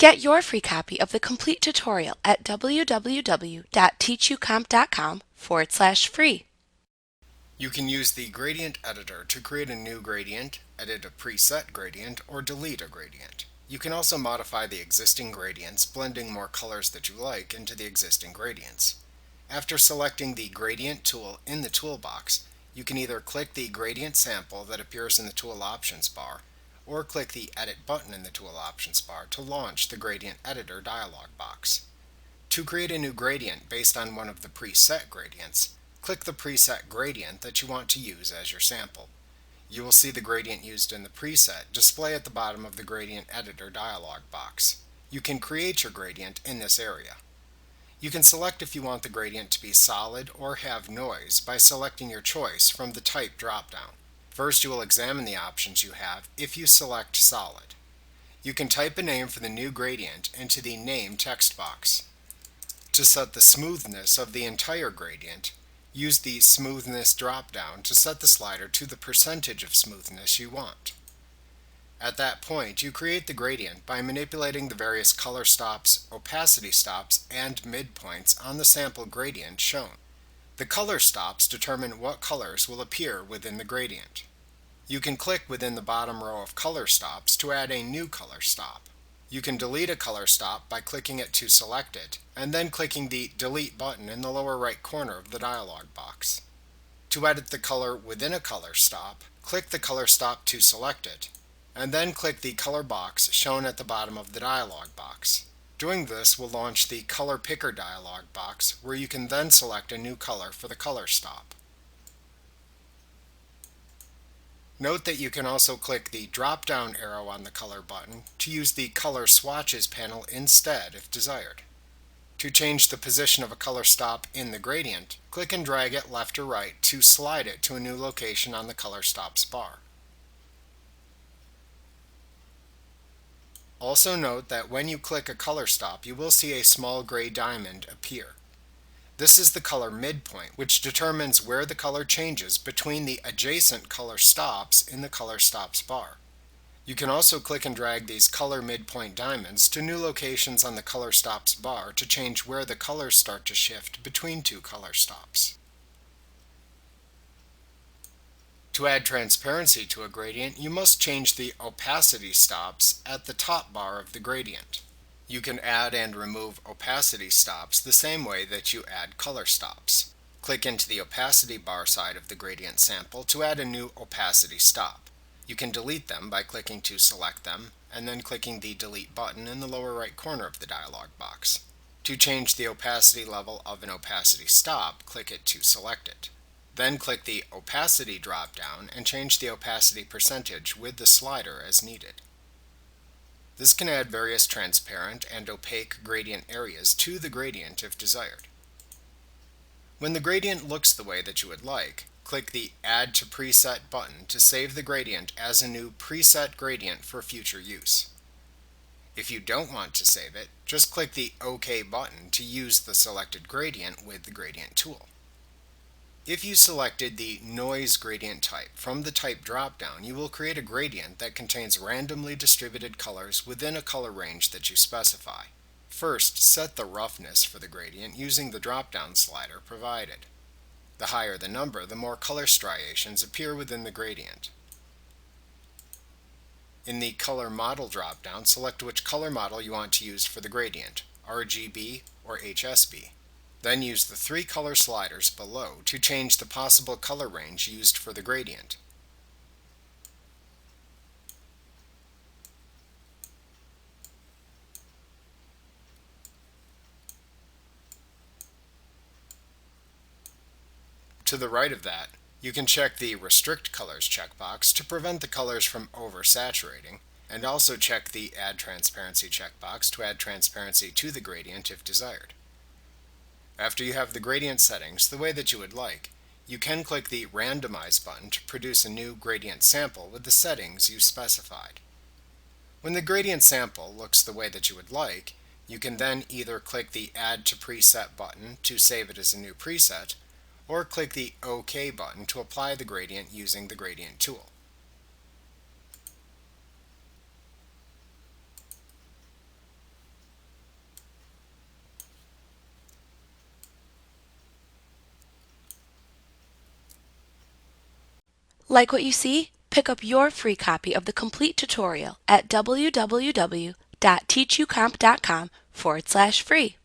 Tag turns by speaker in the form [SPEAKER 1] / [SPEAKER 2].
[SPEAKER 1] Get your free copy of the complete tutorial at www.teachucomp.com/free.
[SPEAKER 2] You can use the gradient editor to create a new gradient, edit a preset gradient, or delete a gradient. You can also modify the existing gradients, blending more colors that you like into the existing gradients. After selecting the gradient tool in the toolbox, you can either click the gradient sample that appears in the tool options bar, or click the edit button in the tool options bar to launch the gradient editor dialog box. To create a new gradient based on one of the preset gradients, click the preset gradient that you want to use as your sample. You will see the gradient used in the preset display at the bottom of the gradient editor dialog box. You can create your gradient in this area. You can select if you want the gradient to be solid or have noise by selecting your choice from the type dropdown. First, you will examine the options you have if you select solid. You can type a name for the new gradient into the name text box. To set the smoothness of the entire gradient, use the smoothness dropdown to set the slider to the percentage of smoothness you want. At that point, you create the gradient by manipulating the various color stops, opacity stops, and midpoints on the sample gradient shown. The color stops determine what colors will appear within the gradient. You can click within the bottom row of color stops to add a new color stop. You can delete a color stop by clicking it to select it, and then clicking the Delete button in the lower right corner of the dialog box. To edit the color within a color stop, click the color stop to select it, and then click the color box shown at the bottom of the dialog box. Doing this will launch the Color Picker dialog box, where you can then select a new color for the color stop. Note that you can also click the drop-down arrow on the color button to use the Color Swatches panel instead if desired. To change the position of a color stop in the gradient, click and drag it left or right to slide it to a new location on the color stops bar. Also note that when you click a color stop, you will see a small gray diamond appear. This is the color midpoint, which determines where the color changes between the adjacent color stops in the color stops bar. You can also click and drag these color midpoint diamonds to new locations on the color stops bar to change where the colors start to shift between two color stops. To add transparency to a gradient, you must change the opacity stops at the top bar of the gradient. You can add and remove opacity stops the same way that you add color stops. Click into the opacity bar side of the gradient sample to add a new opacity stop. You can delete them by clicking to select them, and then clicking the Delete button in the lower right corner of the dialog box. To change the opacity level of an opacity stop, click it to select it. Then click the Opacity drop-down and change the opacity percentage with the slider as needed. This can add various transparent and opaque gradient areas to the gradient if desired. When the gradient looks the way that you would like, click the Add to Preset button to save the gradient as a new preset gradient for future use. If you don't want to save it, just click the OK button to use the selected gradient with the gradient tool. If you selected the Noise gradient type from the type dropdown, you will create a gradient that contains randomly distributed colors within a color range that you specify. First, set the roughness for the gradient using the drop-down slider provided. The higher the number, the more color striations appear within the gradient. In the Color Model drop-down, select which color model you want to use for the gradient, RGB or HSB. Then use the three color sliders below to change the possible color range used for the gradient. To the right of that, you can check the Restrict Colors checkbox to prevent the colors from oversaturating, and also check the Add Transparency checkbox to add transparency to the gradient if desired. After you have the gradient settings the way that you would like, you can click the Randomize button to produce a new gradient sample with the settings you specified. When the gradient sample looks the way that you would like, you can then either click the Add to Preset button to save it as a new preset, or click the OK button to apply the gradient using the gradient tool.
[SPEAKER 1] Like what you see? Pick up your free copy of the complete tutorial at www.teachucomp.com/free.